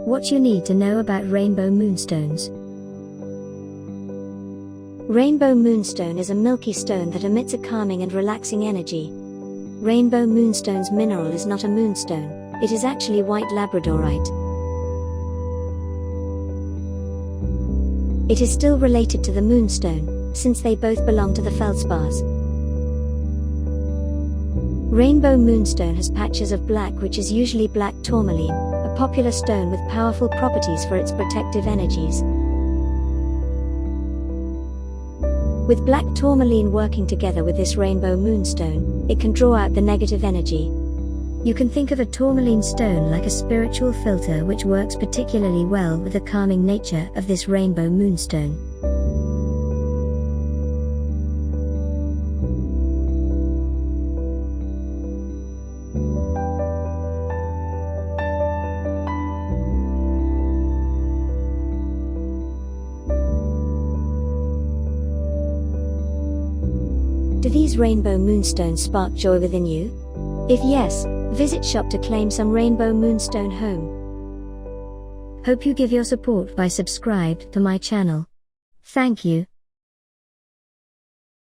What you need to know about Rainbow Moonstones. Rainbow Moonstone is a milky stone that emits a calming and relaxing energy. Rainbow Moonstone's mineral is not a moonstone, it is actually white labradorite. It is still related to the moonstone, since they both belong to the feldspars. Rainbow Moonstone has patches of black, which is usually Black Tourmaline, a popular stone with powerful properties for its protective energies. With Black Tourmaline working together with this Rainbow Moonstone, it can draw out the negative energy. You can think of a tourmaline stone like a spiritual filter, which works particularly well with the calming nature of this Rainbow Moonstone. Do these Rainbow Moonstones spark joy within you? If yes, visit shop to claim some Rainbow Moonstone home. Hope you give your support by subscribe to my channel. Thank you.